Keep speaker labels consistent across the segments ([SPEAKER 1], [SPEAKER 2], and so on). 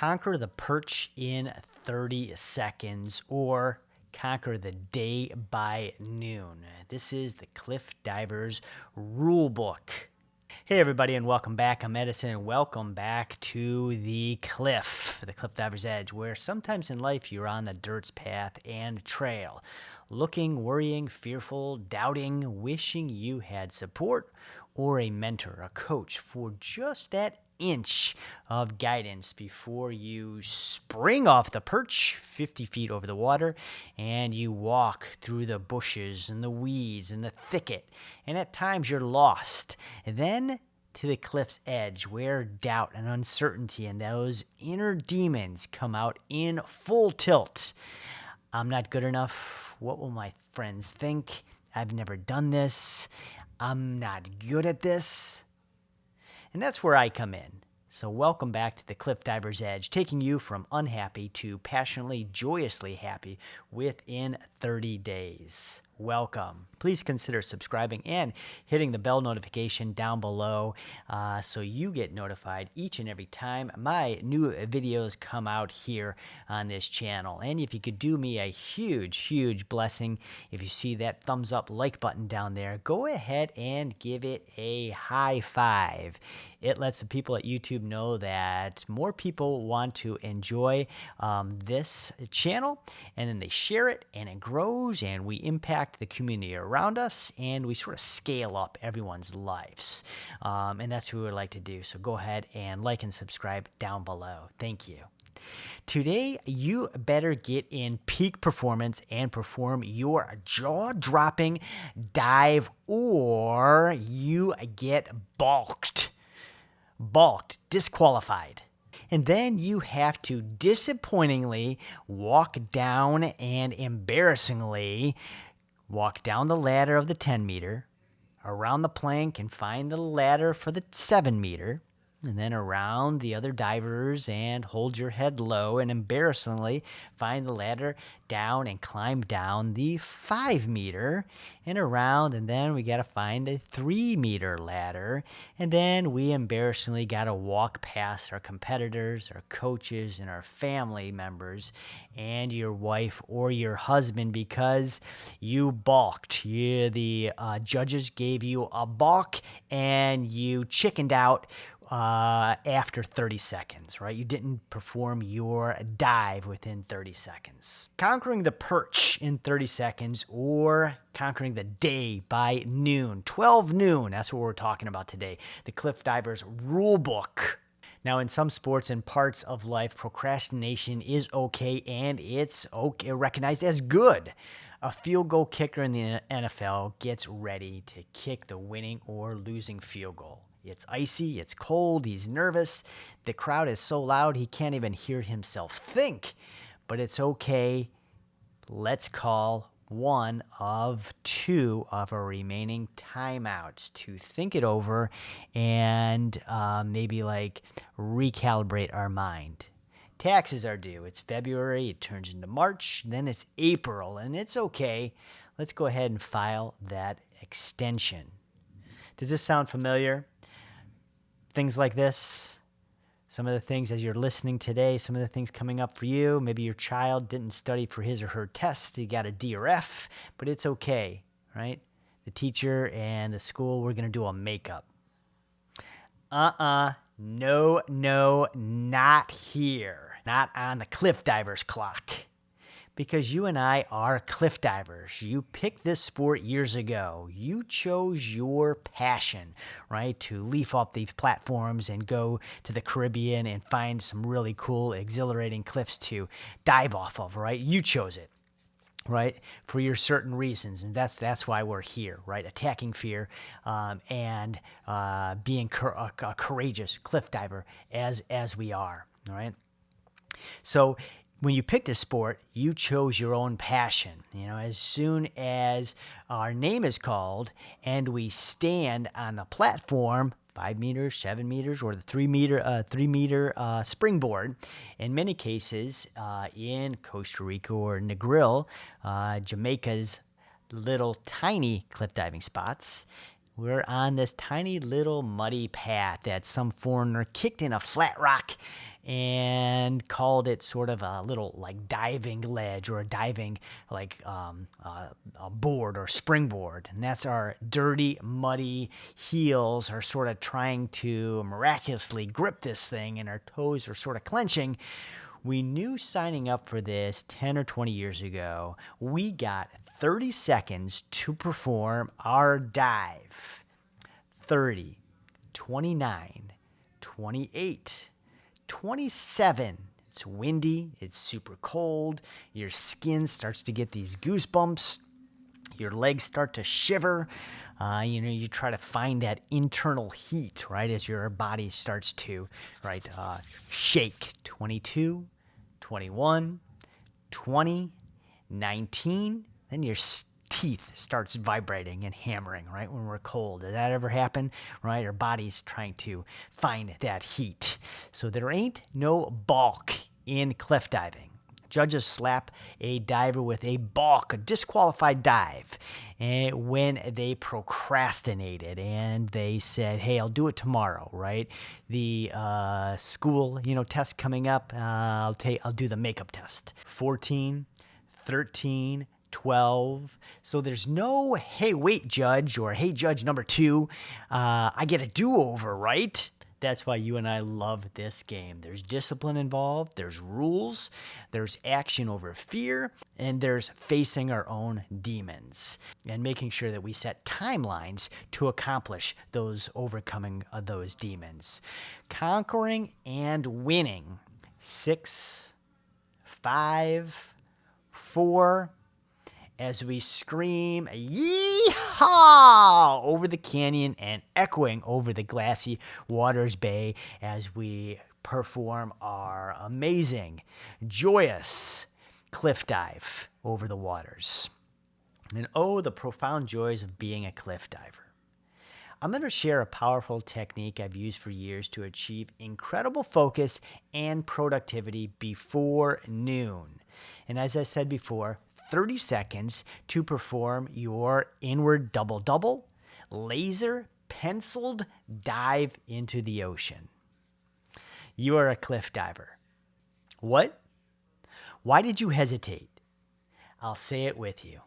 [SPEAKER 1] Conquer the perch in 30 seconds or conquer the day by noon. This is the Cliff Divers Rulebook. Hey everybody, and welcome back. I'm Edison, and welcome back to the Cliff Diver's Edge, where sometimes in life you're on the dirt's path and trail, looking, worrying, fearful, doubting, wishing you had support or a mentor, a coach for just that inch of guidance before you spring off the perch 50 feet over the water and you walk through the bushes and the weeds and the thicket, and at times you're lost. And then to the cliff's edge where doubt and uncertainty and those inner demons come out in full tilt. I'm not good enough. What will my friends think? I've never done this. I'm not good at this. And that's where I come in. So welcome back to the Cliff Diver's Edge, taking you from unhappy to passionately, joyously happy within 30 days. Welcome. Please consider subscribing and hitting the bell notification down below so you get notified each and every time my new videos come out here on this channel. And if you could do me a huge blessing, if you see that thumbs up like button down there, go ahead and give it a high five. It lets the people at YouTube know that more people want to enjoy this channel, and then they share it and it grows and we impact the community around us and we sort of scale up everyone's lives. And that's what we would like to do. So go ahead and like and subscribe down below. Thank you. Today, you better get in peak performance and perform your jaw-dropping dive, or you get balked, disqualified. And then you have to disappointingly walk down and embarrassingly walk down the ladder of the 10 meter, around the plank and find the ladder for the 7 meter, and then around the other divers and hold your head low and embarrassingly find the ladder down and climb down the 5 meter and around, and then we got to find a 3 meter ladder, and then we embarrassingly got to walk past our competitors, our coaches, and our family members and your wife or your husband because you balked. The judges gave you a balk and you chickened out after 30 seconds, right? You didn't perform your dive within 30 seconds. Conquering the perch in 30 seconds or conquering the day by noon, 12 noon, that's what we're talking about today. The Cliff Divers Rulebook. Now, in some sports and parts of life, procrastination is okay, and it's okay, recognized as good. A field goal kicker in the NFL gets ready to kick the winning or losing field goal. It's icy, it's cold, he's nervous. The crowd is so loud he can't even hear himself think. But it's okay. Let's call one of two of our remaining timeouts to think it over and maybe recalibrate our mind. Taxes are due. It's February, it turns into March, then it's April, and it's okay. Let's go ahead and file that extension. Does this sound familiar? Things like this, some of the things as you're listening today, some of the things coming up for you. Maybe your child didn't study for his or her test. He got a D or F, but it's okay, right? The teacher and the school, we're going to do a makeup. No, not here. Not on the Cliff Divers clock. Because you and I are cliff divers. You picked this sport years ago. You chose your passion, right, to leaf off these platforms and go to the Caribbean and find some really cool, exhilarating cliffs to dive off of, right? You chose it, right, for your certain reasons, and that's why we're here, right? Attacking fear and being a courageous cliff diver as we are, all right? So when you picked a sport, you chose your own passion. You know, as soon as our name is called and we stand on the platform, 5 meters, 7 meters, or the 3 meter springboard, in many cases in Costa Rica or Negril, Jamaica's little tiny cliff diving spots, we're on this tiny little muddy path that some foreigner kicked in a flat rock and called it sort of a little like diving ledge or a diving like a board or springboard. And that's our dirty, muddy heels are sort of trying to miraculously grip this thing and our toes are sort of clenching. We knew signing up for this 10 or 20 years ago, we got 30 seconds to perform our dive. 30, 29, 28, 27. It's windy, it's super cold, your skin starts to get these goosebumps, your legs start to shiver. You try to find that internal heat, right, as your body starts to, right, shake. 22, 21, 20, 19, then your teeth starts vibrating and hammering, right, when we're cold. Does that ever happen, right? Our body's trying to find that heat. So there ain't no balk in cliff diving. Judges slap a diver with a balk, a disqualified dive, and when they procrastinated and they said, hey, I'll do it tomorrow, right? The school, test coming up, I'll do the makeup test. 14, 13, 12. So there's no, hey, wait, judge, or hey, judge number 2, I get a do-over, right? That's why you and I love this game. There's discipline involved, there's rules, there's action over fear, and there's facing our own demons and making sure that we set timelines to accomplish those overcoming of those demons. Conquering and winning. 6, 5, 4, as we scream "Yee-haw!" over the canyon and echoing over the glassy waters bay as we perform our amazing, joyous cliff dive over the waters. And oh, the profound joys of being a cliff diver. I'm going to share a powerful technique I've used for years to achieve incredible focus and productivity before noon. And as I said before, 30 seconds to perform your inward double-double, laser penciled dive into the ocean. You are a cliff diver. What? Why did you hesitate? I'll say it with you.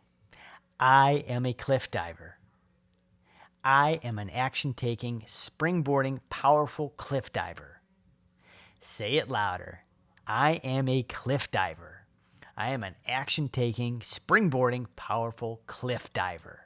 [SPEAKER 1] I am a cliff diver. I am an action-taking, springboarding, powerful cliff diver. Say it louder. I am a cliff diver. I am an action-taking, springboarding, powerful cliff diver.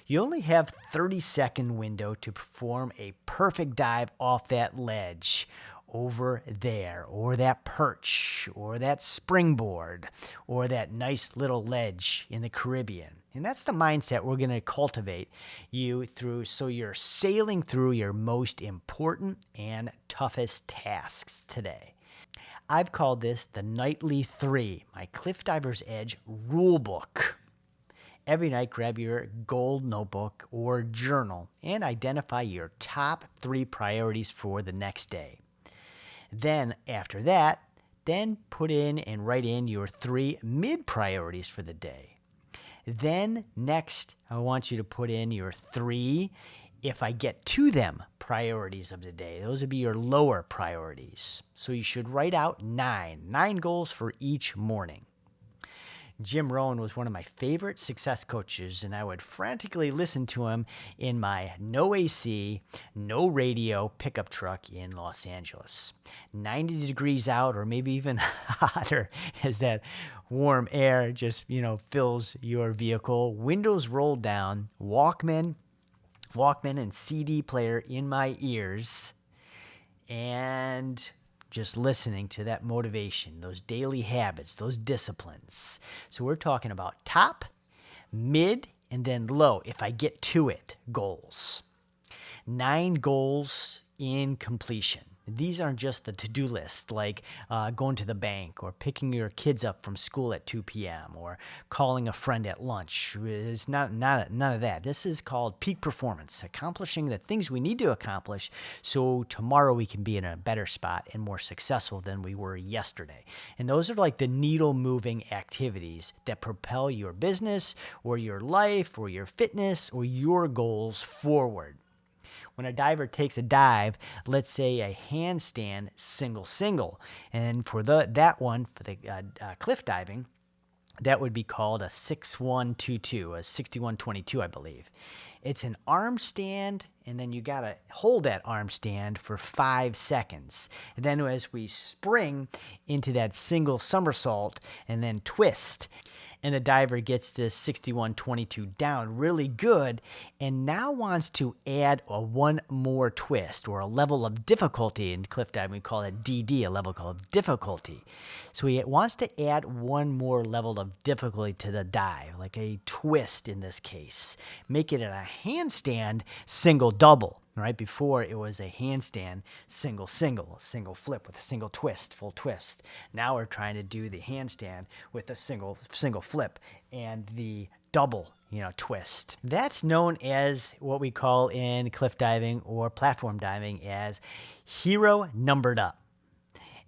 [SPEAKER 1] You only have 30-second window to perform a perfect dive off that ledge over there, or that perch, or that springboard, or that nice little ledge in the Caribbean. And that's the mindset we're going to cultivate you through so you're sailing through your most important and toughest tasks today. I've called this the Nightly 3, my Cliff Diver's Edge rulebook. Every night, grab your gold notebook or journal and identify your top 3 priorities for the next day. Then, after that, put in and write in your 3 mid priorities for the day. Then, next, I want you to put in your 3, if I get to them, priorities of the day. Those would be your lower priorities. So you should write out 9 goals for each morning. Jim Rohn was one of my favorite success coaches, and I would frantically listen to him in my no AC, no radio pickup truck in Los Angeles. 90 degrees out, or maybe even hotter, as that warm air just, fills your vehicle. Windows rolled down, Walkman and CD player in my ears, and just listening to that motivation, those daily habits, those disciplines. So we're talking about top, mid, and then low, if I get to it, goals. 9 goals in completion. These aren't just the to-do list, like going to the bank or picking your kids up from school at 2 p.m. or calling a friend at lunch. It's none of that. This is called peak performance, accomplishing the things we need to accomplish so tomorrow we can be in a better spot and more successful than we were yesterday. And those are like the needle-moving activities that propel your business or your life or your fitness or your goals forward. When a diver takes a dive, let's say a handstand single single, and for the cliff diving, that would be called a 6122, a 6122, I believe. It's an arm stand, and then you got to hold that arm stand for 5 seconds. And then as we spring into that single somersault and then twist, and the diver gets this 6122 down really good and now wants to add one more twist or a level of difficulty. In cliff diving, we call it DD, a level of difficulty. So he wants to add one more level of difficulty to the dive, like a twist in this case. Make it a handstand single double. Right before it was a handstand single flip with a single twist, full twist. Now we're trying to do the handstand with a single flip and the double, twist. That's known as what we call in cliff diving or platform diving as hero numbered up.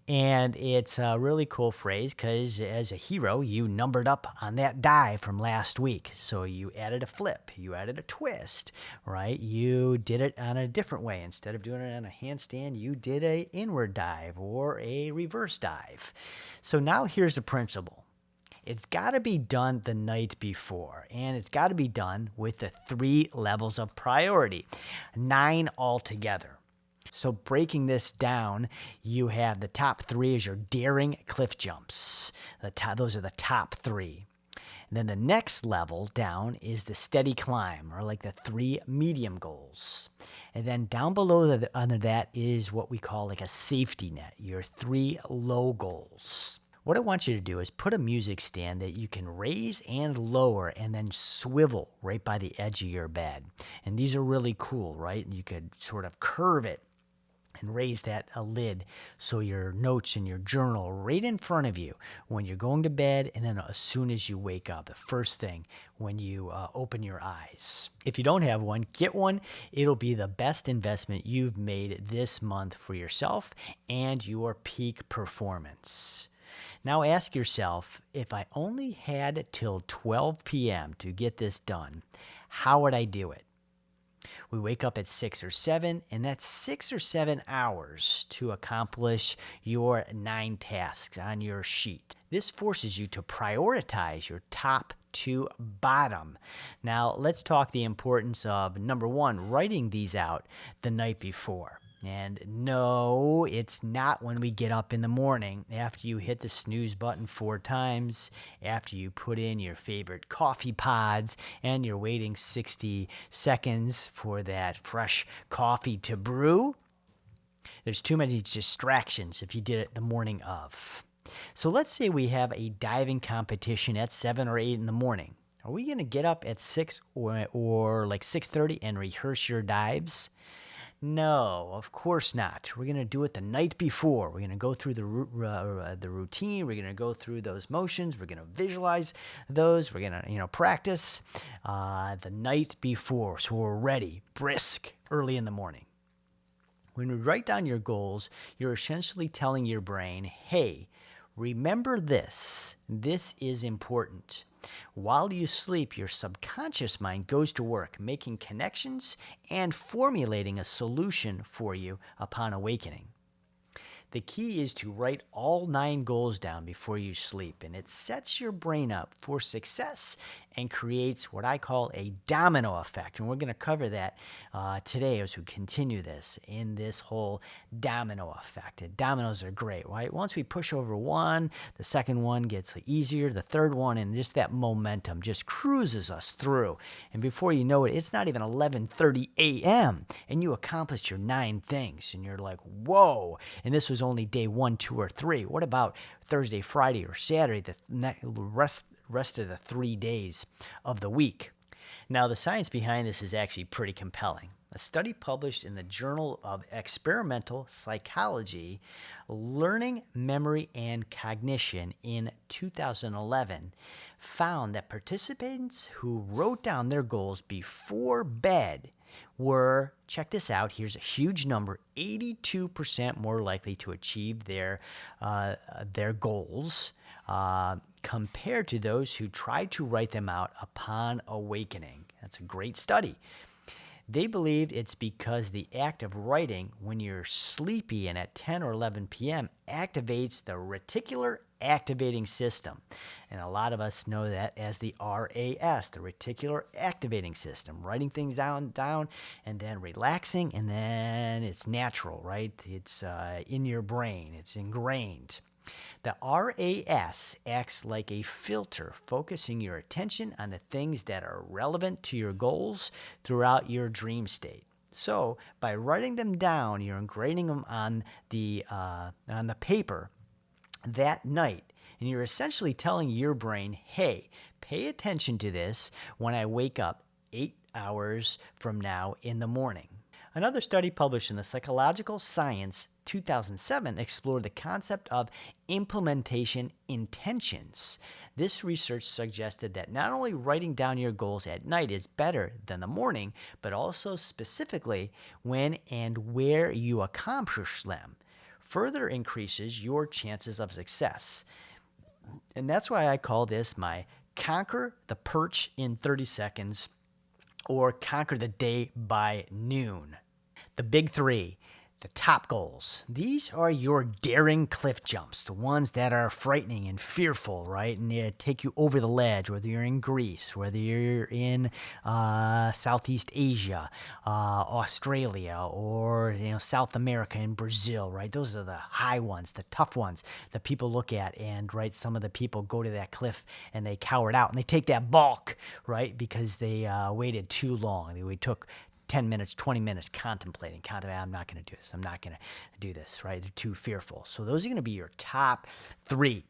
[SPEAKER 1] And it's a really cool phrase because as a hero, you numbered up on that dive from last week. So you added a flip, you added a twist, right? You did it on a different way. Instead of doing it on a handstand, you did a inward dive or a reverse dive. So now here's the principle. It's got to be done the night before, and it's got to be done with the 3 levels of priority, 9 altogether. So breaking this down, you have the top 3 as your daring cliff jumps. Those are the top 3. And then the next level down is the steady climb, or like the 3 medium goals. And then down below under that is what we call like a safety net, your 3 low goals. What I want you to do is put a music stand that you can raise and lower and then swivel right by the edge of your bed. And these are really cool, right? You could sort of curve it and raise that lid so your notes and your journal right in front of you when you're going to bed, and then as soon as you wake up, the first thing when you open your eyes. If you don't have one, get one. It'll be the best investment you've made this month for yourself and your peak performance. Now ask yourself, if I only had till 12 p.m. to get this done, how would I do it? We wake up at 6 or 7, and that's 6 or 7 hours to accomplish your 9 tasks on your sheet. This forces you to prioritize your top to bottom. Now, let's talk the importance of, number 1, writing these out the night before. And no, it's not when we get up in the morning after you hit the snooze button 4 times, after you put in your favorite coffee pods, and you're waiting 60 seconds for that fresh coffee to brew. There's too many distractions if you did it the morning of. So let's say we have a diving competition at 7 or 8 in the morning. Are we going to get up at 6 or like 6:30 and rehearse your dives? No, of course not. We're going to do it the night before. We're going to go through the routine. We're going to go through those motions. We're going to visualize those. We're going to, practice the night before. So we're ready, brisk, early in the morning. When we write down your goals, you're essentially telling your brain, hey, remember this. This is important. While you sleep, your subconscious mind goes to work, making connections and formulating a solution for you upon awakening. The key is to write all 9 goals down before you sleep, and it sets your brain up for success and creates what I call a domino effect. And we're going to cover that today as we continue this in this whole domino effect. And dominoes are great, right? Once we push over one, the second one gets easier, the third one, and just that momentum just cruises us through. And before you know it, it's not even 11:30 a.m. and you accomplished your 9 things. And you're like, whoa. And this was only day 1, 2, or 3. What about Thursday, Friday, or Saturday, the rest of the 3 days of the week? Now, the science behind this is actually pretty compelling. A study published in the Journal of Experimental Psychology, Learning, Memory, and Cognition in 2011 found that participants who wrote down their goals before bed were, check this out, here's a huge number, 82% more likely to achieve their goals compared to those who tried to write them out upon awakening. That's a great study. They believe it's because the act of writing when you're sleepy and at 10 or 11 p.m. activates the reticular activating system. And a lot of us know that as the RAS, the reticular activating system, writing things down and then relaxing, and then it's natural, right? It's in your brain, it's ingrained. The RAS acts like a filter, focusing your attention on the things that are relevant to your goals throughout your dream state. So, by writing them down, you're engraving them on the paper that night, and you're essentially telling your brain, "Hey, pay attention to this when I wake up 8 hours from now in the morning." Another study published in the Psychological Science 2007 explored the concept of implementation intentions. This research suggested that not only writing down your goals at night is better than the morning, but also specifically when and where you accomplish them further increases your chances of success. And that's why I call this my conquer the perch in 30 seconds or conquer the day by noon. The big three, the top goals. These are your daring cliff jumps, the ones that are frightening and fearful, right? And they take you over the ledge, whether you're in Greece, whether you're in Southeast Asia, Australia, or South America and Brazil, right? Those are the high ones, the tough ones that people look at, and right, some of the people go to that cliff and they cowered out and they take that bulk, right? Because they waited too long. They took 10 minutes, 20 minutes contemplating, I'm not going to do this. I'm not going to do this, right? They're too fearful. So those are going to be your top three.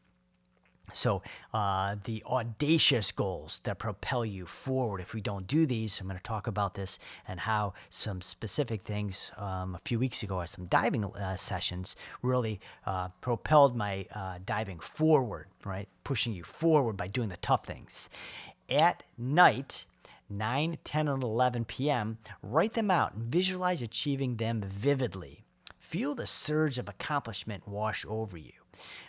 [SPEAKER 1] So the audacious goals that propel you forward. If we don't do these, I'm going to talk about this and how some specific things a few weeks ago at some diving sessions really propelled my diving forward, right? Pushing you forward by doing the tough things. At night, 9, 10, and 11 p.m., write them out and visualize achieving them vividly. Feel the surge of accomplishment wash over you.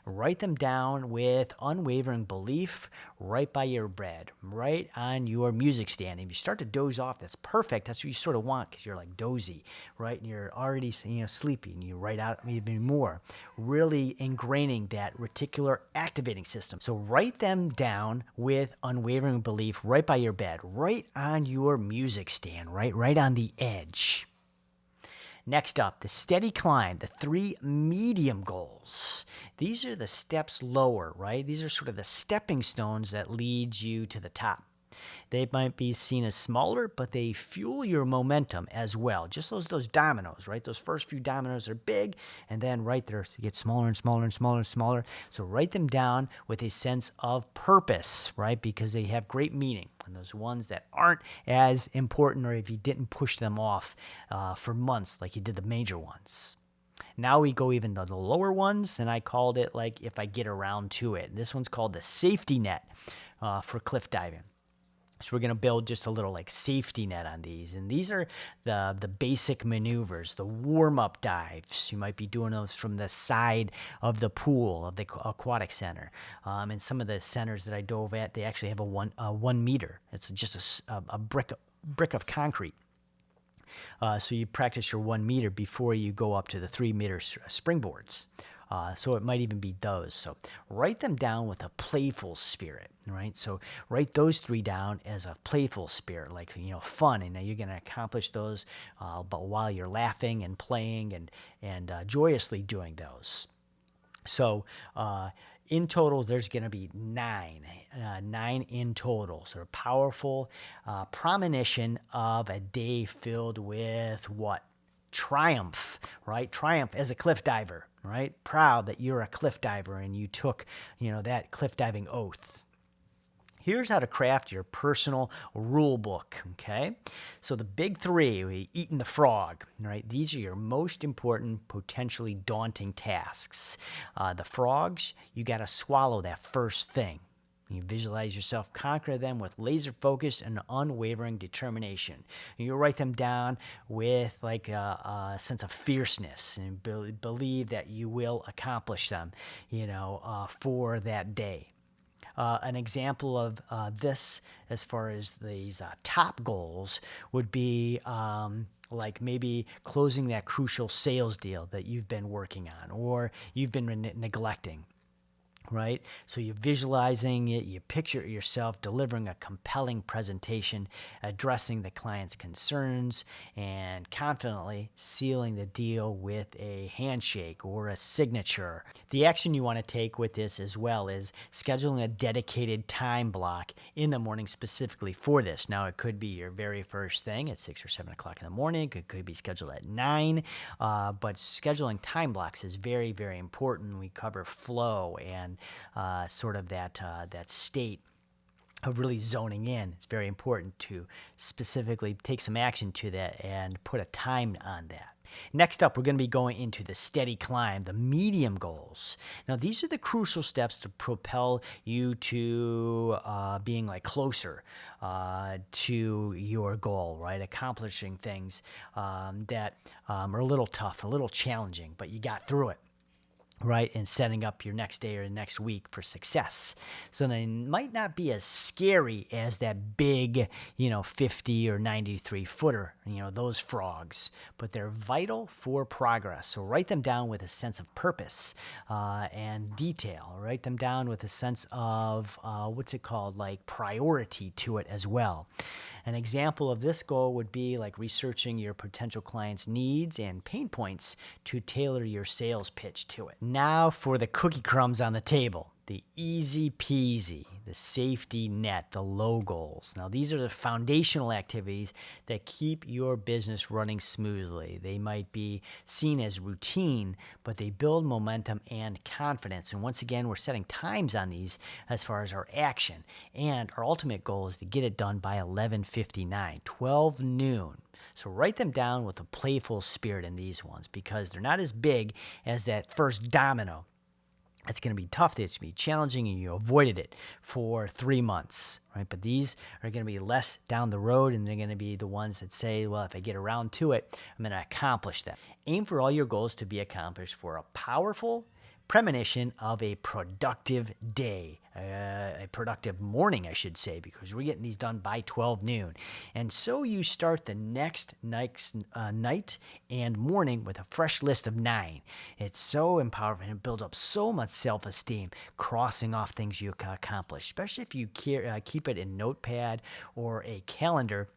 [SPEAKER 1] Write them down with unwavering belief right by your bed, right on your music stand. If you start to doze off, that's perfect. That's what you sort of want because you're like dozy, right? And you're already sleepy, and you write out even more, really ingraining that reticular activating system. So write them down with unwavering belief right by your bed, right on your music stand, right on the edge. Next up, the steady climb, the 3 medium goals. These are the steps lower, right? These are sort of the stepping stones that lead you to the top. They might be seen as smaller, but they fuel your momentum as well. Just those dominoes, right? Those first few dominoes are big, and then right there they get smaller and smaller and smaller and smaller. So write them down with a sense of purpose, right? Because they have great meaning. And those ones that aren't as important, or if you didn't push them off for months like you did the major ones. Now we go even to the lower ones, and I called it like if I get around to it. This one's called the safety net for cliff diving. So we're going to build just a little like safety net on these. And these are the basic maneuvers, the warm-up dives. You might be doing those from the side of the pool of the aquatic center. And some of the centers that I dove at, they actually have a 1 meter. It's just a brick of concrete. So you practice your 1 meter before you go up to the 3 meter springboards. So it might even be those. So write them down with a playful spirit, right? So write those 3 down as a playful spirit, like, fun. And you're going to accomplish those, but while you're laughing and playing and joyously doing those. So in total, there's going to be 9 in total. So a powerful premonition of a day filled with what? Triumph, right? Triumph as a cliff diver, right? Proud that you're a cliff diver and you took, that cliff diving oath. Here's how to craft your personal rule book, okay? So the big 3, eating the frog, right? These are your most important, potentially daunting tasks. The frogs, you got to swallow that first thing. You visualize yourself conquer them with laser focus and unwavering determination. And you write them down with like a sense of fierceness and believe that you will accomplish them, for that day. an example of this as far as these top goals would be like maybe closing that crucial sales deal that you've been working on or you've been neglecting. Right? So you're visualizing it, you picture yourself delivering a compelling presentation, addressing the client's concerns, and confidently sealing the deal with a handshake or a signature. The action you want to take with this as well is scheduling a dedicated time block in the morning specifically for this. Now, it could be your very first thing at 6 or 7 o'clock in the morning. It could be scheduled at 9, but scheduling time blocks is very, very important. We cover flow and sort of that state of really zoning in. It's very important to specifically take some action to that and put a time on that. Next up, we're going to be going into the steady climb, the medium goals. Now, these are the crucial steps to propel you to being like closer to your goal, right? Accomplishing things that are a little tough, a little challenging, but you got through it. Right, and setting up your next day or next week for success. So they might not be as scary as that big, 50 or 93 footer, those frogs, but they're vital for progress. So write them down with a sense of purpose and detail. Write them down with a sense of, like priority to it as well. An example of this goal would be like researching your potential client's needs and pain points to tailor your sales pitch to it. Now for the cookie crumbs on the table, the easy peasy, the safety net, the low goals. Now, these are the foundational activities that keep your business running smoothly. They might be seen as routine, but they build momentum and confidence. And once again, we're setting times on these as far as our action. And our ultimate goal is to get it done by 11:59, 12 noon. So write them down with a playful spirit in these ones because they're not as big as that first domino. It's going to be tough. It's going to be challenging, and you avoided it for 3 months, right? But these are going to be less down the road, and they're going to be the ones that say, well, if I get around to it, I'm going to accomplish that. Aim for all your goals to be accomplished for a powerful premonition of a productive day, a productive morning, I should say, because we're getting these done by 12 noon. And so you start the next night and morning with a fresh list of 9. It's so empowering and builds up so much self-esteem, crossing off things you accomplish, especially if you keep it in Notepad or a calendar.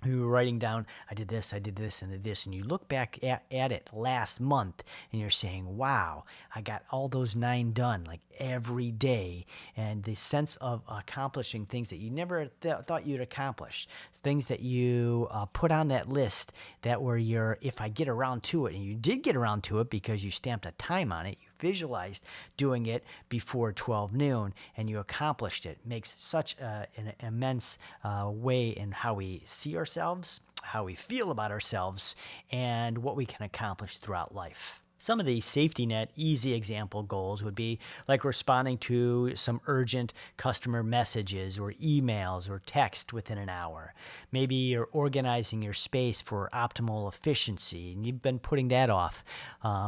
[SPEAKER 1] You were writing down, I did this, and did this, and you look back at it last month, and you're saying, wow, I got all those 9 done, like every day, and the sense of accomplishing things that you never thought you'd accomplish, things that you put on that list that were your, if I get around to it, and you did get around to it because you stamped a time on it, you visualized doing it before 12 noon and you accomplished it. Makes such an immense way in how we see ourselves, how we feel about ourselves, and what we can accomplish throughout life. Some of the safety net easy example goals would be like responding to some urgent customer messages or emails or text within an hour. Maybe you're organizing your space for optimal efficiency and you've been putting that off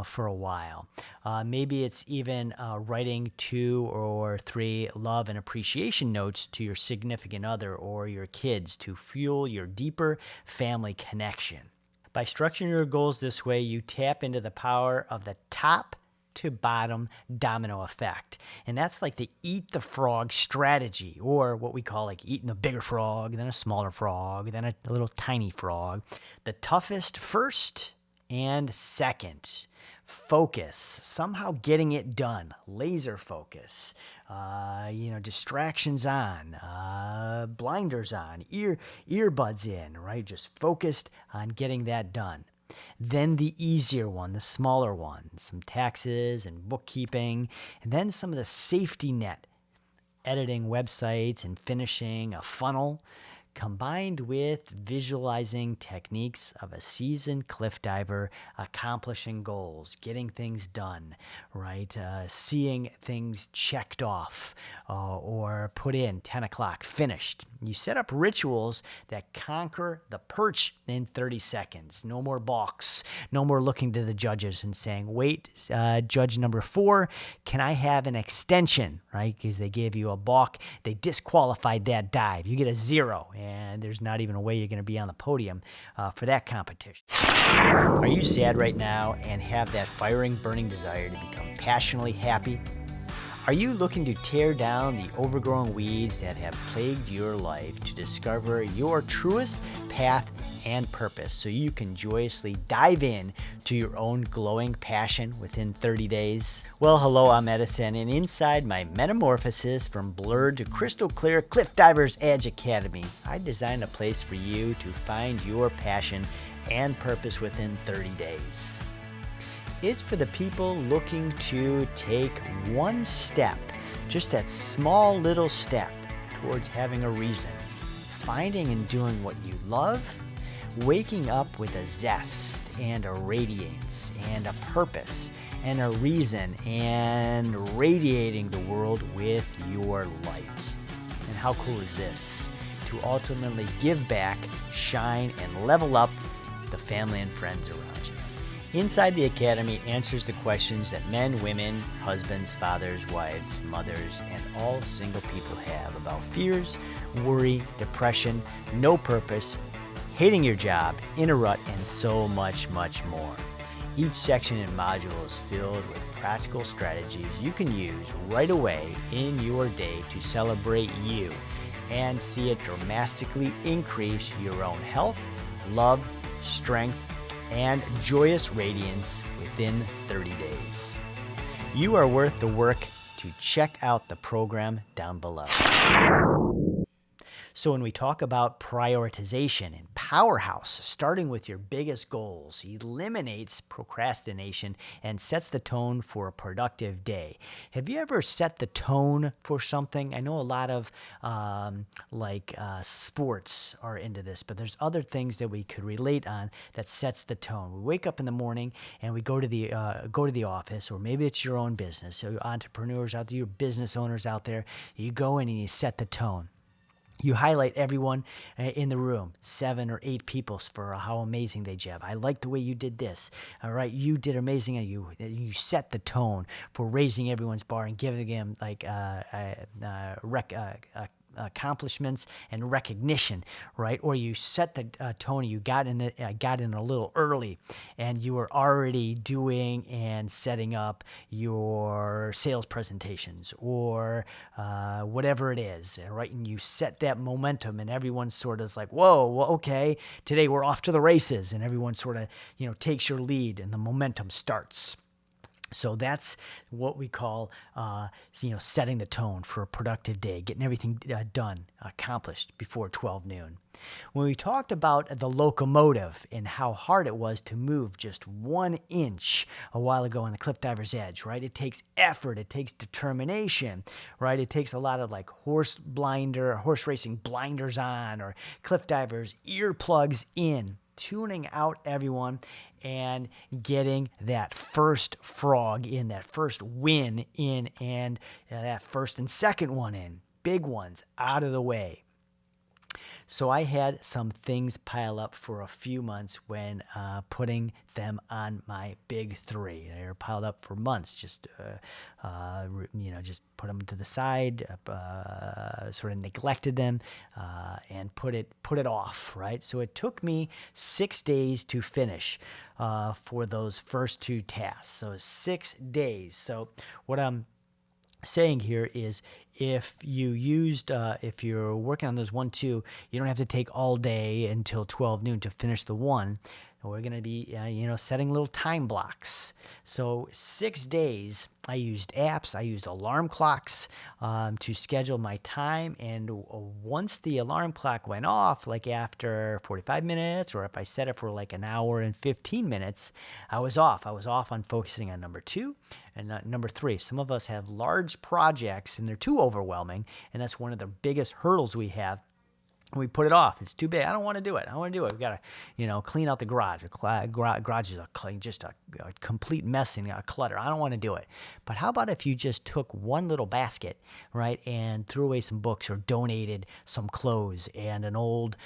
[SPEAKER 1] for a while. Maybe it's even writing 2 or 3 love and appreciation notes to your significant other or your kids to fuel your deeper family connection. By structuring your goals this way, you tap into the power of the top to bottom domino effect. And that's like the eat the frog strategy, or what we call like eating a bigger frog, then a smaller frog, then a little tiny frog. The toughest first and second. Focus, somehow getting it done, laser focus, distractions on, blinders on, earbuds in, right? Just focused on getting that done. Then the easier one, the smaller one, some taxes and bookkeeping, and then some of the safety net, editing websites and finishing a funnel, combined with visualizing techniques of a seasoned cliff diver accomplishing goals, getting things done, right? Seeing things checked off or put in 10 o'clock, finished. You set up rituals that conquer the perch in 30 seconds. No more balks. No more looking to the judges and saying, wait, judge number 4, can I have an extension, right? Because they gave you a balk. They disqualified that dive. You get a 0, and there's not even a way you're going to be on the podium for that competition. Are you sad right now and have that firing, burning desire to become passionately happy? Are you looking to tear down the overgrown weeds that have plagued your life to discover your truest path and purpose so you can joyously dive in to your own glowing passion within 30 days? Well, hello, I'm Edison, and inside my metamorphosis from blurred to crystal clear Cliff Divers Edge Academy, I designed a place for you to find your passion and purpose within 30 days. It's for the people looking to take one step, just that small little step towards having a reason, finding and doing what you love, waking up with a zest and a radiance and a purpose and a reason, and radiating the world with your light. And how cool is this? To ultimately give back, shine, and level up the family and friends around you. Inside the Academy answers the questions that men, women, husbands, fathers, wives, mothers, and all single people have about fears, worry, depression, no purpose, hating your job, in a rut, and so much, much more. Each section and module is filled with practical strategies you can use right away in your day to celebrate you and see it dramatically increase your own health, love, strength, and joyous radiance within 30 days. You are worth the work. To check out the program down below. So when we talk about prioritization and powerhouse, starting with your biggest goals eliminates procrastination and sets the tone for a productive day. Have you ever set the tone for something? I know a lot of sports are into this, but there's other things that we could relate on that sets the tone. We wake up in the morning and we go to the office, or maybe it's your own business. So entrepreneurs out there, your business owners out there, you go in and you set the tone. You highlight everyone in the room, 7 or 8 people, for how amazing they job. I like the way you did this. All right, you did amazing. And you set the tone for raising everyone's bar and giving them accomplishments and recognition, right? Or you set the tone. You got in a little early, and you were already doing and setting up your sales presentations or whatever it is, right? And you set that momentum, and everyone sort of is like, "Whoa, well, okay, today we're off to the races," and everyone sort of takes your lead, and the momentum starts. So that's what we call, setting the tone for a productive day, getting everything done, accomplished before 12 noon. When we talked about the locomotive and how hard it was to move just 1 inch a while ago on the Cliff Diver's Edge, right? It takes effort. It takes determination, right? It takes a lot of horse racing blinders on, or Cliff Divers earplugs in, tuning out everyone and getting that first frog in, that first win in, and that first and second one in, big ones out of the way. So I had some things pile up for a few months when putting them on my big 3. They were piled up for months. Just put them to the side, sort of neglected them, and put it off. Right. So it took me 6 days to finish for those first 2 tasks. So 6 days. So what I'm saying here is, if you're working on those 1, 2, you don't have to take all day until 12 noon to finish the 1. We're going to be, setting little time blocks. So 6 days, I used apps, I used alarm clocks to schedule my time. And once the alarm clock went off, like after 45 minutes, or if I set it for like an hour and 15 minutes, I was off. I was off on focusing on number 2 and number 3. Some of us have large projects and they're too overwhelming. And that's one of the biggest hurdles we have We put it off. It's too big. I don't want to do it. I want to do it. We got to, clean out the garage. Garage is just a complete mess and a clutter. I don't want to do it. But how about if you just took one little basket, right, and threw away some books or donated some clothes and an old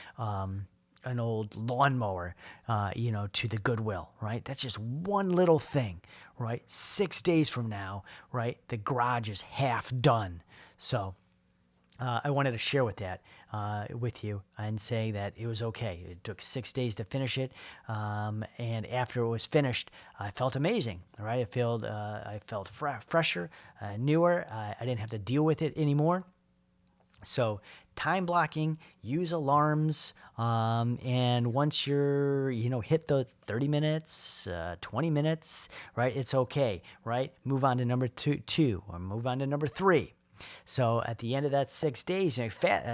[SPEAKER 1] lawnmower, to the Goodwill, right? That's just one little thing, right? 6 days from now, right, the garage is half done. So I wanted to share with you and say that it was okay. It took 6 days to finish it, and after it was finished, I felt amazing. Right? I felt fresher, newer. I didn't have to deal with it anymore. So time blocking, use alarms, and once you're, hit the 30 minutes, 20 minutes, right, it's okay, right? Move on to number two, or move on to number 3. So at the end of that 6 days,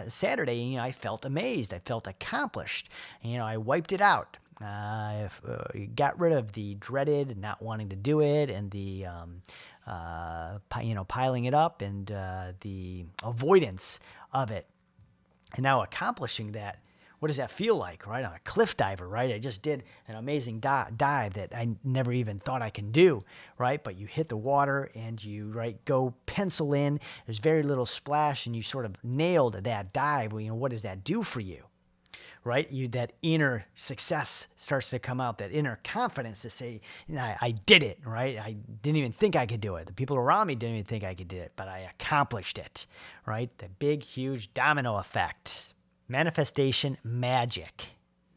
[SPEAKER 1] Saturday, I felt amazed. I felt accomplished. I wiped it out. I got rid of the dreaded not wanting to do it and the, piling it up and the avoidance of it. And now accomplishing that, what does that feel like, right? I'm a cliff diver, right? I just did an amazing dive that I never even thought I can do, right? But you hit the water and you, right, go pencil in. There's very little splash and you sort of nailed that dive. Well, what does that do for you, right? That inner success starts to come out, that inner confidence to say, I did it, right? I didn't even think I could do it. The people around me didn't even think I could do it, but I accomplished it, right? The big, huge domino effect. Manifestation magic.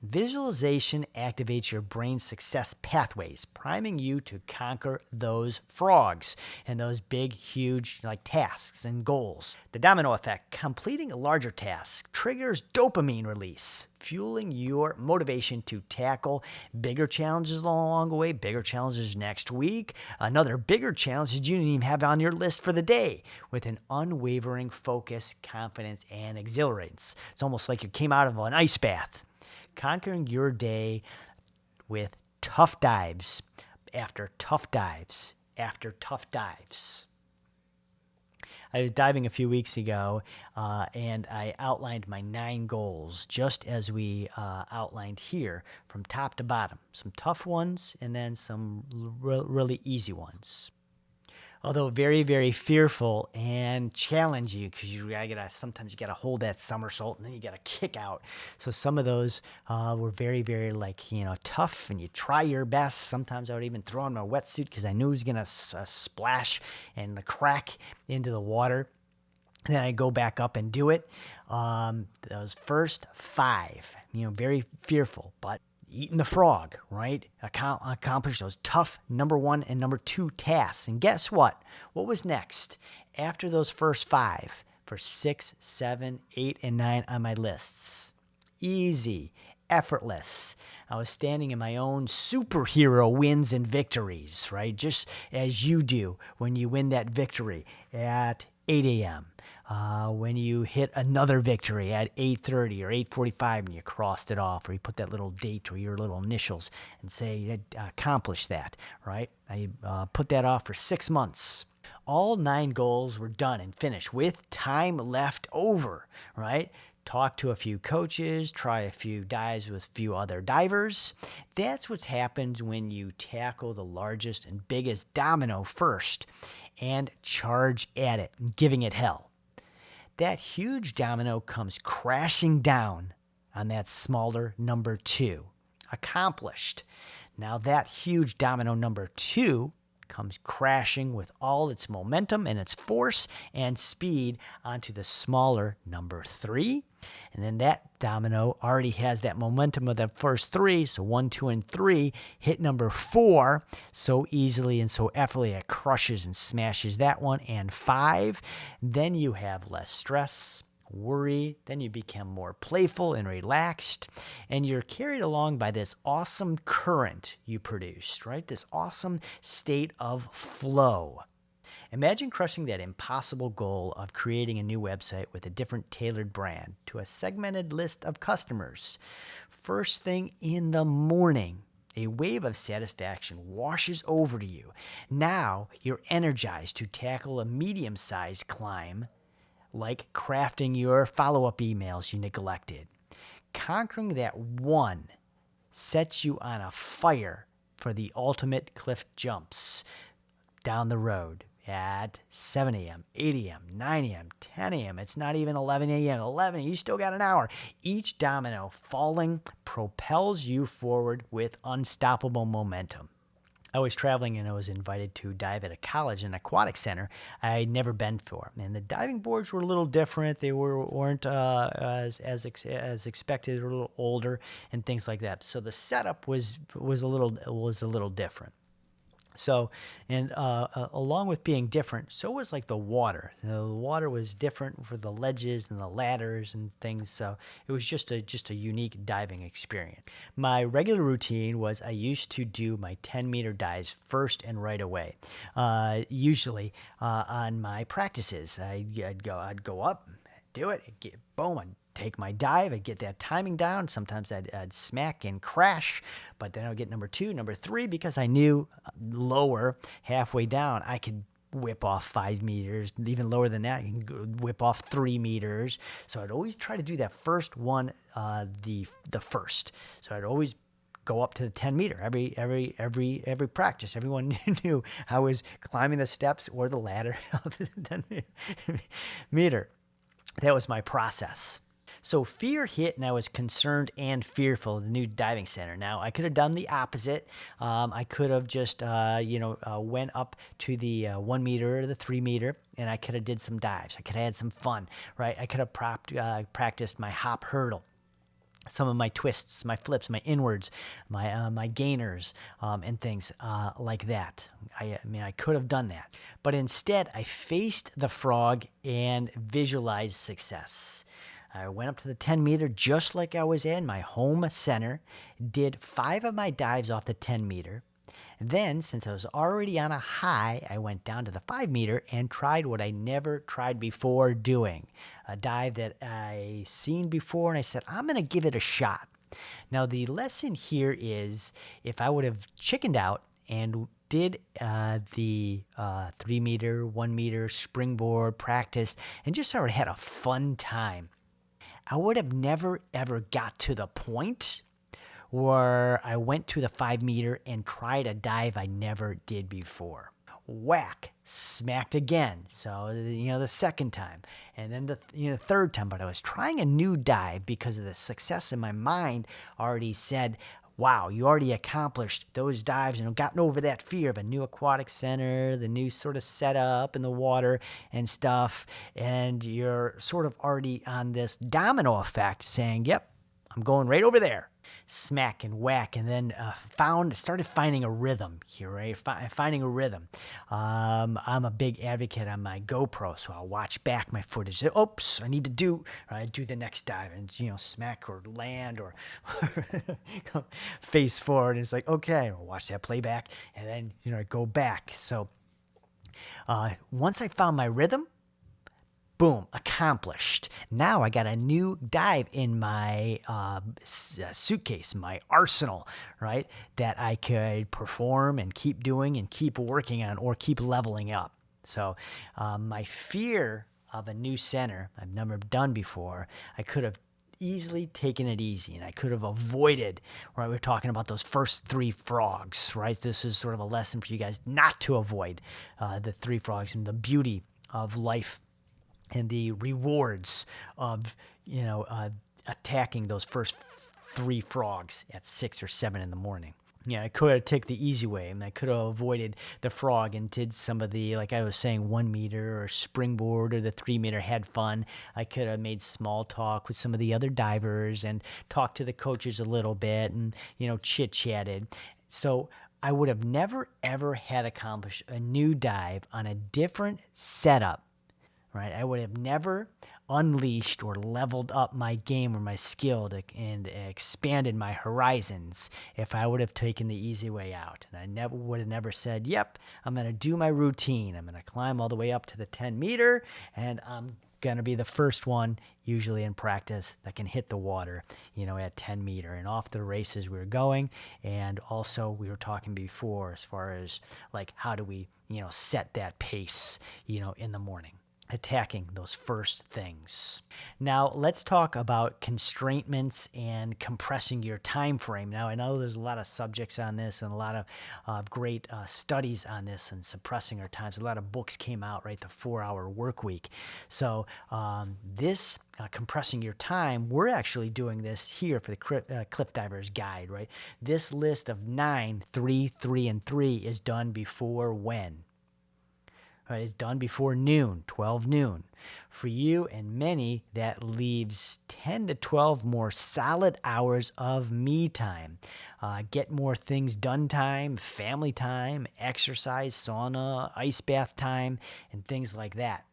[SPEAKER 1] Visualization activates your brain's success pathways, priming you to conquer those frogs and those big, huge tasks and goals. The domino effect, completing a larger task, triggers dopamine release, fueling your motivation to tackle bigger challenges along the way, bigger challenges next week, another bigger challenge that you didn't even have on your list for the day, with an unwavering focus, confidence, and exhilarance. It's almost like you came out of an ice bath. Conquering your day with tough dives after tough dives after tough dives. I was diving a few weeks ago, and I outlined my 9 goals, just as we outlined here, from top to bottom. Some tough ones, and then some really easy ones. Although very, very fearful and challenging, because sometimes you gotta hold that somersault and then you gotta kick out. So some of those were very, very tough, and you try your best. Sometimes I would even throw on my wetsuit because I knew it was gonna splash and crack into the water. And then I go back up and do it. Those first 5, very fearful, but eating the frog, right? Accomplish those tough number 1 and number 2 tasks. And guess what? What was next? After those first 5, for 6, 7, 8, and 9 on my lists. Easy, effortless. I was standing in my own superhero wins and victories, right? Just as you do when you win that victory at 8 a.m. When you hit another victory at 8:30 or 8:45 and you crossed it off, or you put that little date or your little initials and say, accomplished that, right? I put that off for 6 months. All 9 goals were done and finished with time left over, right? Talk to a few coaches, try a few dives with a few other divers. That's what happens when you tackle the largest and biggest domino first and charge at it, giving it hell. That huge domino comes crashing down on that smaller number 2. Accomplished. Now that huge domino number 2 comes crashing with all its momentum and its force and speed onto the smaller number 3. And then that domino already has that momentum of the first 3. So 1, 2, and 3 hit number 4 so easily and so effortlessly it crushes and smashes that one. And 5, then you have less stress, worry, then you become more playful and relaxed, and you're carried along by this awesome current you produced, right? This awesome state of flow. Imagine crushing that impossible goal of creating a new website with a different tailored brand to a segmented list of customers. First thing in the morning, a wave of satisfaction washes over to you. Now you're energized to tackle a medium-sized climb like crafting your follow-up emails you neglected. Conquering that one sets you on a fire for the ultimate cliff jumps down the road at 7 a.m., 8 a.m., 9 a.m., 10 a.m. It's not even 11 a.m. 11, you still got an hour. Each domino falling propels you forward with unstoppable momentum. I was traveling and I was invited to dive at a college, an aquatic center I'd never been for. And the diving boards were a little different. They weren't as expected, a little older and things like that. So the setup was a little different. So, and along with being different, so was like the water. The water was different for the ledges and the ladders and things. So it was just a unique diving experience. My regular routine was I used to do my 10-meter dives first and right away. Usually on my practices, I'd go up, do it, boom, I'd take my dive, I'd get that timing down. Sometimes I'd smack and crash, but then I'd get number 2, number 3, because I knew lower, halfway down, I could whip off 5 meters, even lower than that, you can whip off 3 meters. So I'd always try to do that first one, the first. So I'd always go up to the 10-meter every practice. Everyone knew I was climbing the steps or the ladder of the 10-meter. That was my process. So fear hit, and I was concerned and fearful of the new diving center. Now, I could have done the opposite. I could have just, went up to the 1 meter or the 3 meter, and I could have did some dives. I could have had some fun, right? I could have practiced my hop hurdle, some of my twists, my flips, my inwards, my gainers, and things like that. I could have done that. But instead, I faced the frog and visualized success. I went up to the 10-meter just like I was in my home center, did 5 of my dives off the 10-meter. Then, since I was already on a high, I went down to the 5-meter and tried what I never tried before doing. A dive that I seen before, and I said, I'm going to give it a shot. Now, the lesson here is if I would have chickened out and did the 3-meter, 1-meter springboard practice and just sort of had a fun time, I would have never, ever got to the point where I went to the 5-meter and tried a dive I never did before. Whack, smacked again. So, the second time. And then the third time. But I was trying a new dive because of the success in my mind already said, wow, you already accomplished those dives and gotten over that fear of a new aquatic center, the new sort of setup in the water and stuff. And you're sort of already on this domino effect saying, yep, I'm going right over there. Smack and whack, and then started finding a rhythm here, right? Finding a rhythm. I'm a big advocate on my GoPro, so I'll watch back my footage. Oops, I need to do the next dive, and smack or land or face forward. And it's like, okay, I'll watch that playback, and then go back. So once I found my rhythm, boom, accomplished. Now I got a new dive in my suitcase, my arsenal, right? That I could perform and keep doing and keep working on or keep leveling up. So my fear of a new center I've never done before, I could have easily taken it easy and I could have avoided, right? We're talking about those first 3 frogs, right? This is sort of a lesson for you guys not to avoid the 3 frogs and the beauty of life and the rewards of, attacking those first 3 frogs at 6 or 7 in the morning. I could have taken the easy way, and I could have avoided the frog and did some of the, like I was saying, 1 meter or springboard or the 3-meter, had fun. I could have made small talk with some of the other divers and talked to the coaches a little bit and, chit-chatted. So I would have never, ever had accomplished a new dive on a different setup. Right, I would have never unleashed or leveled up my game or my skill and expanded my horizons if I would have taken the easy way out. And I would have never said, yep, I'm going to do my routine. I'm going to climb all the way up to the 10-meter, and I'm going to be the first one, usually in practice, that can hit the water, at 10-meter. And off the races we were going. And also we were talking before as far as like how do we, set that pace, in the morning. attacking those first things. Now, let's talk about constraints and compressing your time frame. Now, I know there's a lot of subjects on this and a lot of great studies on this and suppressing our times. A lot of books came out, right? The 4-hour work week. So this compressing your time, we're actually doing this here for the Cliff Divers Guide, right? This list of 9, 3, 3, and 3 is done before when? Right, it's done before noon, 12 noon. For you and many, that leaves 10 to 12 more solid hours of me time. Get more things done time, family time, exercise, sauna, ice bath time, and things like that.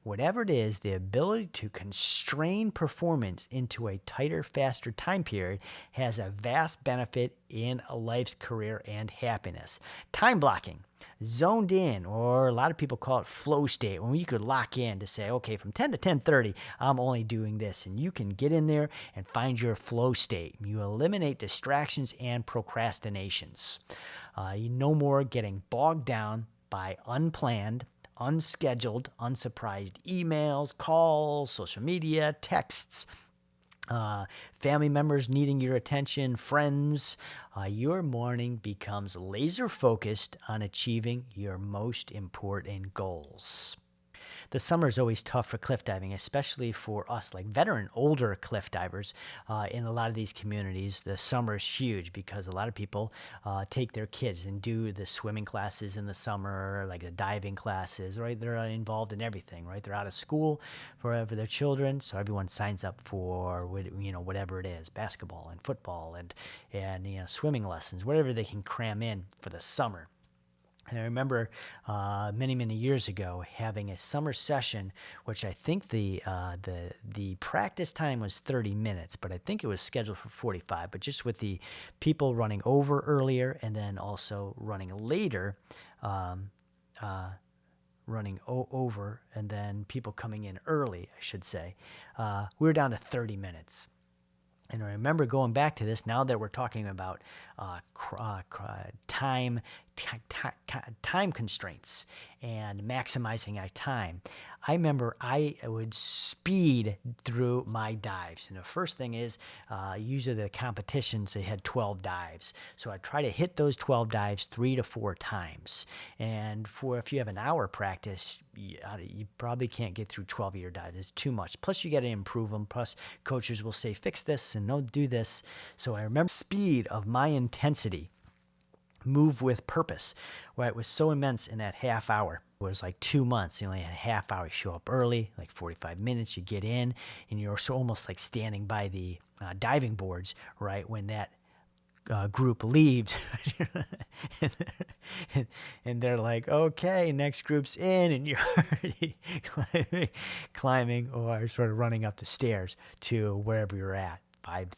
[SPEAKER 1] Whatever it is, the ability to constrain performance into a tighter, faster time period has a vast benefit in a life's career and happiness. Time blocking, zoned in, or a lot of people call it flow state, when you could lock in to say, okay, from 10 to 10:30, I'm only doing this, and you can get in there and find your flow state. You eliminate distractions and procrastinations. You no more getting bogged down by unplanned, unscheduled, unsurprised emails, calls, social media, texts, family members needing your attention, friends. Your morning becomes laser focused on achieving your most important goals. The summer is always tough for cliff diving, especially for us, like veteran, older cliff divers. In a lot of these communities, the summer is huge because a lot of people take their kids and do the swimming classes in the summer, like the diving classes, right? They're involved in everything, right? They're out of school for their children, so everyone signs up for whatever it is, basketball and football and swimming lessons, whatever they can cram in for the summer. And I remember many, many years ago having a summer session, which I think the practice time was 30 minutes, but I think it was scheduled for 45. But just with the people running over earlier and then also running later, over, and then people coming in early, I should say, we were down to 30 minutes. And I remember going back to this now that we're talking about time constraints and maximizing our time. I remember I would speed through my dives. And the first thing is usually the competitions, they had 12 dives. So I try to hit those 12 dives 3 to 4 times. And if you have an hour practice, you probably can't get through 12 of your dives. It's too much. Plus, you got to improve them. Plus, coaches will say, fix this and don't do this. So I remember the speed of my intensity, move with purpose, where it was so immense in that half hour. It was like 2 months. You only had a half hour. You show up early, like 45 minutes. You get in, and you're so almost like standing by the diving boards, right, when that group leaves. and they're like, okay, next group's in, and you're already climbing or sort of running up the stairs to wherever you're at,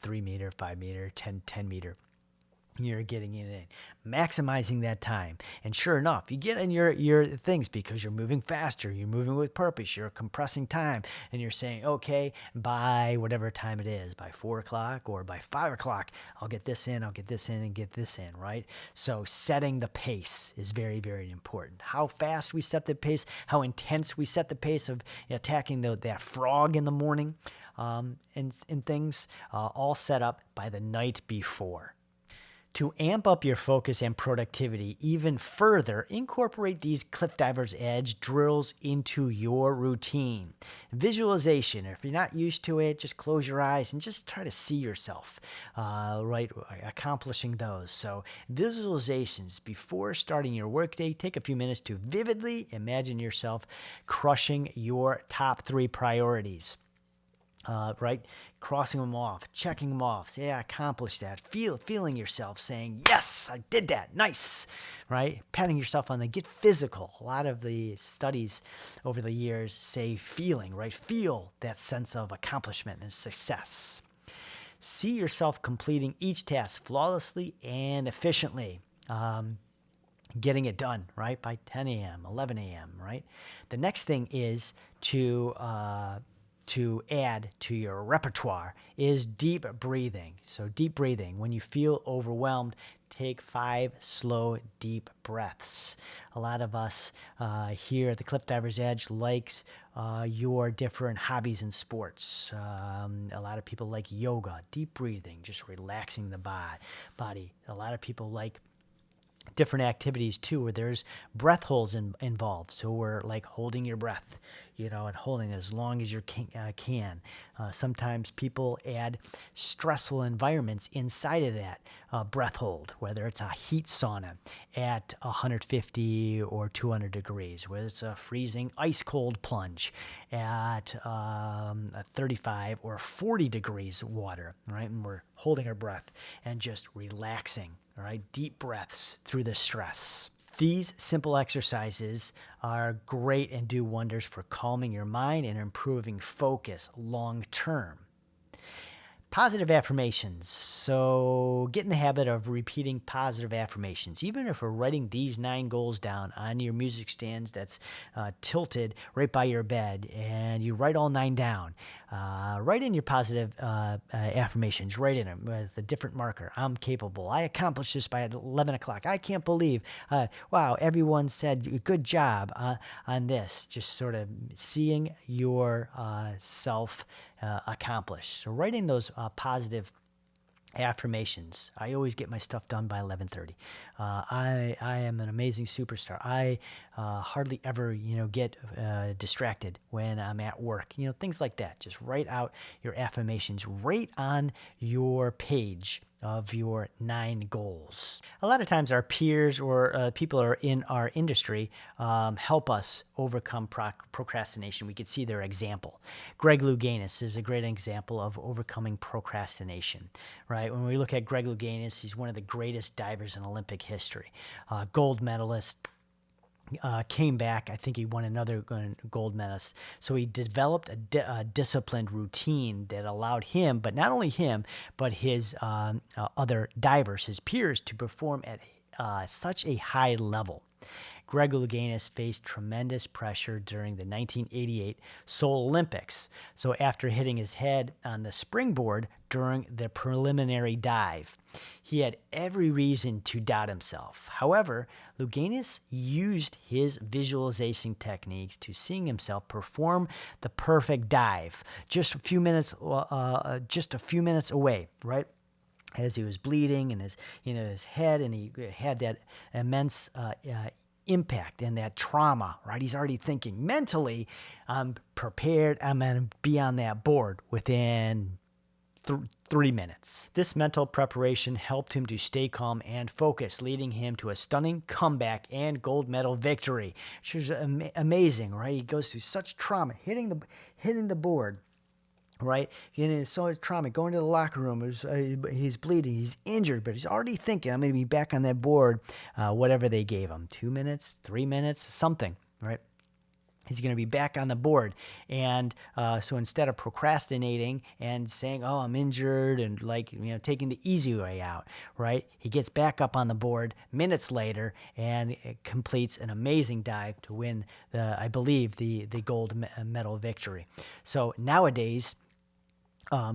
[SPEAKER 1] 3 meter, 5 meter, 10 meter. You're getting in it, maximizing that time. And sure enough, you get in your things because you're moving faster, you're moving with purpose, you're compressing time, and you're saying, okay, by whatever time it is, by 4 o'clock or by 5 o'clock, I'll get this in, and get this in, right? So setting the pace is very, very important. How fast we set the pace, how intense we set the pace of attacking that frog in the morning, and things all set up by the night before. To amp up your focus and productivity even further, incorporate these Cliff Divers Edge drills into your routine. Visualization, if you're not used to it, just close your eyes and just try to see yourself, accomplishing those. So visualizations before starting your workday, take a few minutes to vividly imagine yourself crushing your top 3 priorities. Crossing them off, checking them off. Say, I accomplished that. Feeling yourself saying, yes, I did that. Nice, right? Patting yourself on the, get physical. A lot of the studies over the years say feeling, right? Feel that sense of accomplishment and success. See yourself completing each task flawlessly and efficiently. Getting it done, right? By 10 a.m., 11 a.m., right? The next thing is to add to your repertoire is deep breathing. So deep breathing, when you feel overwhelmed, take 5 slow, deep breaths. A lot of us here at the Cliff Divers Edge likes your different hobbies and sports. A lot of people like yoga, deep breathing, just relaxing the body. A lot of people like different activities too where there's breath holds involved, so we're like holding your breath, and holding it as long as you can. Sometimes people add stressful environments inside of that breath hold, whether it's a heat sauna at 150 or 200 degrees, whether it's a freezing ice cold plunge at 35 or 40 degrees water, right? And we're holding our breath and just relaxing. All right, deep breaths through the stress. These simple exercises are great and do wonders for calming your mind and improving focus long term. Positive affirmations. So get in the habit of repeating positive affirmations. Even if we're writing these 9 goals down on your music stands that's tilted right by your bed, and you write all 9 down, write in your positive affirmations, write in them with a different marker. I'm capable. I accomplished this by 11 o'clock. I can't believe, wow, everyone said good job on this. Just sort of seeing your self accomplished. So writing those positive affirmations. I always get my stuff done by 11:30. I am an amazing superstar. I hardly ever get distracted when I'm at work. Things like that. Just write out your affirmations right on your page of your 9 goals. A lot of times our peers or people are in our industry help us overcome procrastination. We could see their example. Greg Louganis is a great example of overcoming procrastination, right? When we look at Greg Louganis, he's one of the greatest divers in Olympic history. Gold medalist. Came back. I think he won another gold medalist. So he developed a disciplined routine that allowed him, but not only him, but his other divers, his peers, to perform at such a high level. Greg Louganis faced tremendous pressure during the 1988 Seoul Olympics. So after hitting his head on the springboard during the preliminary dive, he had every reason to doubt himself. However, Louganis used his visualization techniques to seeing himself perform the perfect dive just a few minutes away, right? As he was bleeding and his head, and he had that immense impact and that trauma, right? He's already thinking mentally, I'm prepared. I'm going to be on that board within 3 minutes. This mental preparation helped him to stay calm and focused, leading him to a stunning comeback and gold medal victory, which is amazing, right? He goes through such trauma, hitting the board, right? So much trauma, going to the locker room, he's bleeding, he's injured, but he's already thinking, I'm going to be back on that board, whatever they gave him, 2 minutes, 3 minutes, something, right? He's going to be back on the board. And so instead of procrastinating and saying, oh, I'm injured, and taking the easy way out, right? He gets back up on the board minutes later and completes an amazing dive to win I believe the gold medal victory. So nowadays,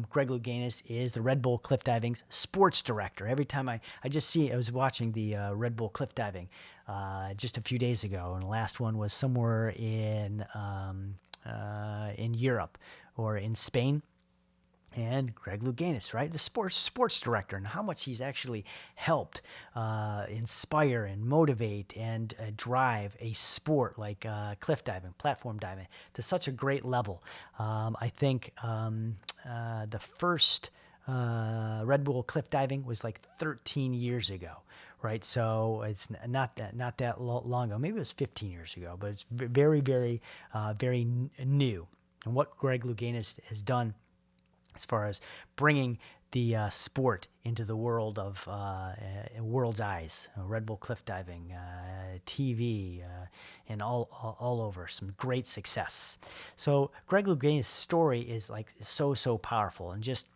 [SPEAKER 1] Greg Louganis is the Red Bull Cliff Diving's sports director. Every time I was watching the Red Bull Cliff Diving just a few days ago, and the last one was somewhere in Europe or in Spain. And Greg Louganis, right, the sports director, and how much he's actually helped inspire and motivate and drive a sport like cliff diving, platform diving, to such a great level. I think the first Red Bull cliff diving was like 13 years ago, right? So it's not that long ago. Maybe it was 15 years ago, but it's very, very, very new. And what Greg Louganis has done as far as bringing the sport into the world of world's eyes, Red Bull cliff diving, TV, and all over, some great success. So Greg Louganis' story is so powerful, and just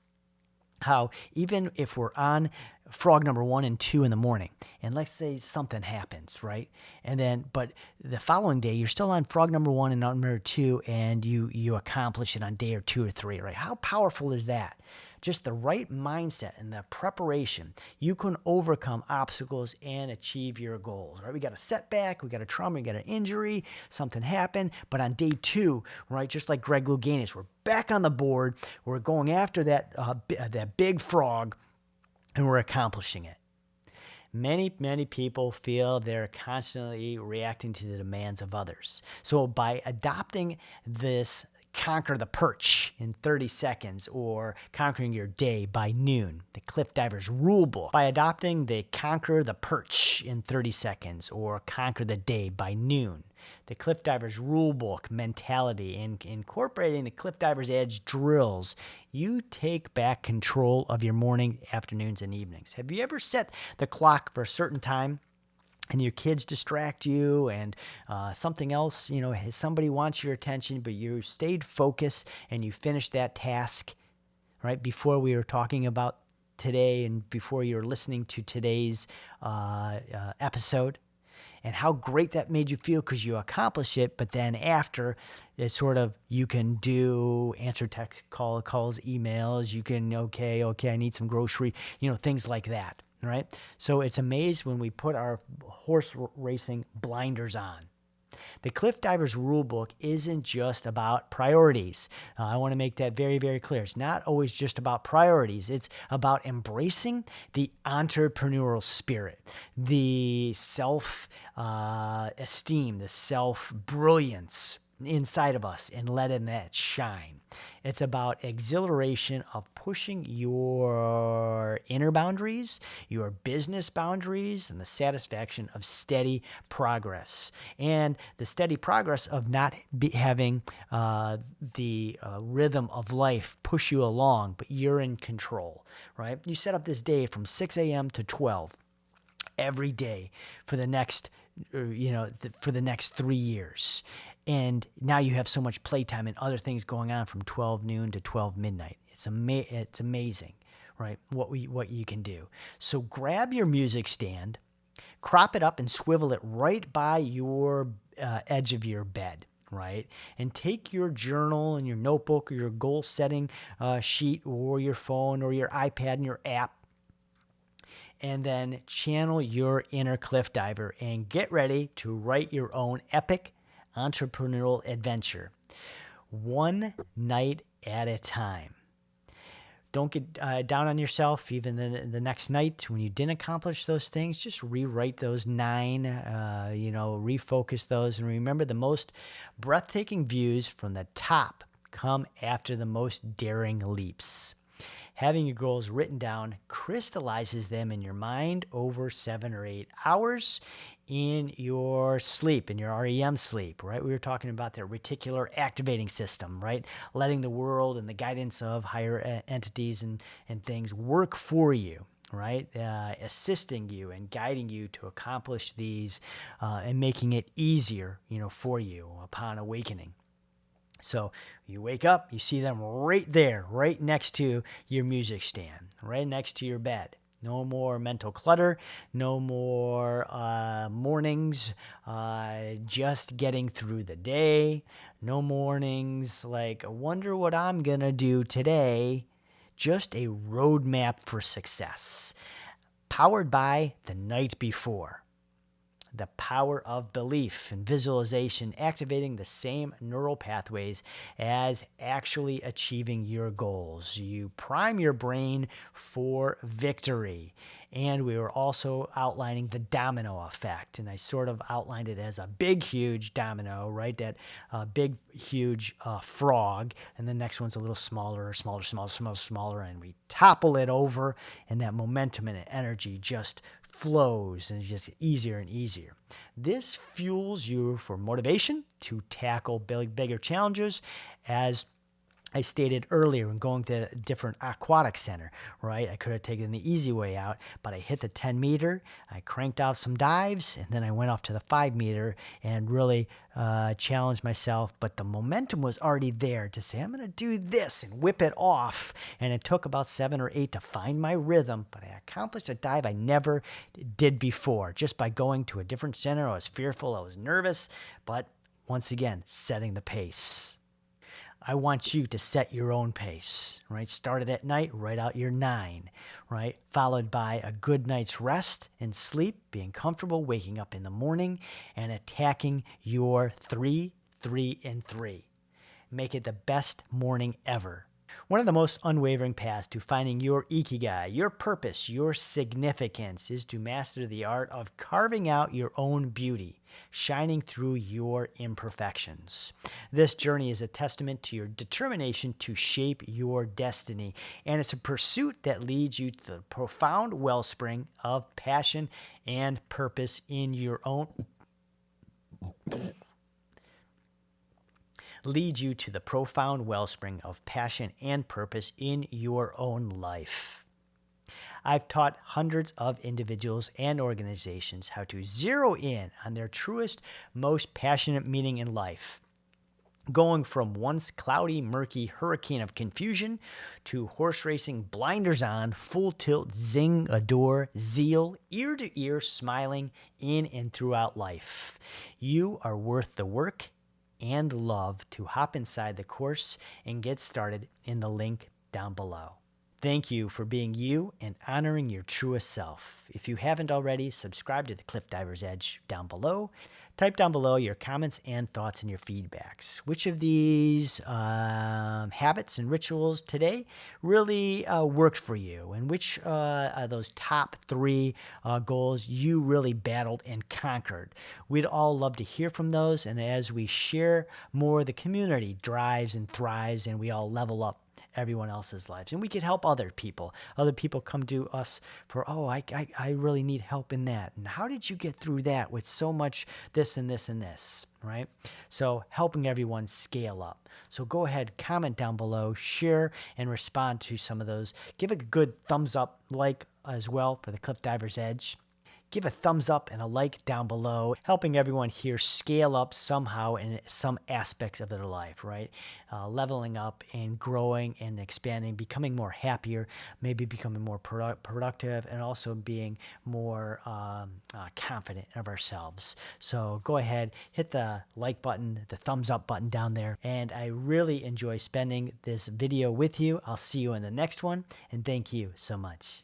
[SPEAKER 1] how even if we're on frog number 1 and 2 in the morning, and let's say something happens, right? And then, but the following day, you're still on frog number 1 and number 2, and you accomplish it on day or 2 or 3, right? How powerful is that? just the right mindset and the preparation, you can overcome obstacles and achieve your goals, right? We got a setback, we got a trauma, we got an injury, something happened, but on day 2, right, just like Greg Louganis, we're back on the board, we're going after that big frog, and we're accomplishing it. Many people feel they're constantly reacting to the demands of others. So by adopting this conquer the perch in 30 seconds or conquering your day by noon, the Cliff Divers rule book, by adopting the conquer the perch in 30 seconds or conquer the day by noon, the Cliff Divers rule book mentality, and incorporating the Cliff Divers Edge drills, you take back control of your morning, afternoons, and evenings. Have you ever set the clock for a certain time and your kids distract you and something else, somebody wants your attention, but you stayed focused and you finished that task, right, before we were talking about today and before you were listening to today's episode? And how great that made you feel because you accomplished it. But then after, it's sort of, you can answer text calls, emails. You can, okay, I need some grocery, things like that, right? So it's amazing when we put our horse racing blinders on. The Cliff Divers Rulebook isn't just about priorities. I want to make that very, very clear. It's not always just about priorities. It's about embracing the entrepreneurial spirit, the self-esteem, the self-brilliance inside of us, and letting that shine. It's about exhilaration of pushing your inner boundaries, your business boundaries, and the satisfaction of steady progress. And the steady progress of not having the rhythm of life push you along, but you're in control, right? You set up this day from 6 a.m. to 12 every day for the next, for the next 3 years. And now you have so much playtime and other things going on from 12 noon to 12 midnight. It's amazing, right, what you can do. So grab your music stand, crop it up and swivel it right by your edge of your bed, right? And take your journal and your notebook or your goal-setting sheet or your phone or your iPad and your app, and then channel your inner cliff diver and get ready to write your own epic entrepreneurial adventure, one night at a time. Don't get down on yourself even the next night when you didn't accomplish those things. Just rewrite those 9, refocus those, and remember the most breathtaking views from the top come after the most daring leaps. Having your goals written down crystallizes them in your mind over 7 or 8 hours in your sleep, in your REM sleep, right? We were talking about the reticular activating system, right? Letting the world and the guidance of higher entities and things work for you, right? Assisting you and guiding you to accomplish these and making it easier, for you upon awakening. So you wake up, you see them right there, right next to your music stand, right next to your bed. No more mental clutter, no more mornings just getting through the day, no mornings like, I wonder what I'm going to do today. Just a roadmap for success, powered by the night before. The power of belief and visualization, activating the same neural pathways as actually achieving your goals. You prime your brain for victory. And we were also outlining the domino effect. And I sort of outlined it as a big, huge domino, right? That big, huge frog. And the next one's a little smaller, and we topple it over. And that momentum and energy just flows, and it's just easier and easier. This fuels you for motivation to tackle bigger challenges, as I stated earlier when going to a different aquatic center, right? I could have taken the easy way out, but I hit the 10 meter, I cranked off some dives, and then I went off to the 5 meter and really challenged myself. But the momentum was already there to say, I'm going to do this and whip it off. And it took about 7 or 8 to find my rhythm, but I accomplished a dive I never did before just by going to a different center. I was fearful, I was nervous, but once again, setting the pace. I want you to set your own pace, right? Start it at night, write out your 9, right? Followed by a good night's rest and sleep, being comfortable, waking up in the morning, and attacking your 3, 3, and 3. Make it the best morning ever. One of the most unwavering paths to finding your ikigai, your purpose, your significance, is to master the art of carving out your own beauty, shining through your imperfections. This journey is a testament to your determination to shape your destiny, and it's a pursuit that leads you to the profound wellspring of passion and purpose in your own leads you to the profound wellspring of passion and purpose in your own life. I've taught hundreds of individuals and organizations how to zero in on their truest, most passionate meaning in life. Going from once cloudy, murky hurricane of confusion to horse racing blinders on, full tilt, zing, adore, zeal, ear to ear, smiling in and throughout life. You are worth the work and love to hop inside the course and get started in the link down below. Thank you for being you and honoring your truest self. If you haven't already, subscribe to the Cliff Diver's Edge down below. Type down below your comments and thoughts and your feedbacks. Which of these habits and rituals today really worked for you? And which of those top 3 goals you really battled and conquered? We'd all love to hear from those. And as we share more, the community drives and thrives, and we all level up everyone else's lives, and we could help other people come to us for, I really need help in that, and how did you get through that with so much this and this and this, right? So helping everyone scale up. So go ahead, comment down below, share and respond to some of those. Give a good thumbs up, like as well, for the Cliff Diver's Edge. Give a thumbs up and a like down below, helping everyone here scale up somehow in some aspects of their life, right? Leveling up and growing and expanding, becoming more happier, maybe becoming more productive, and also being more confident of ourselves. So go ahead, hit the like button, the thumbs up button down there. And I really enjoy spending this video with you. I'll see you in the next one, and thank you so much.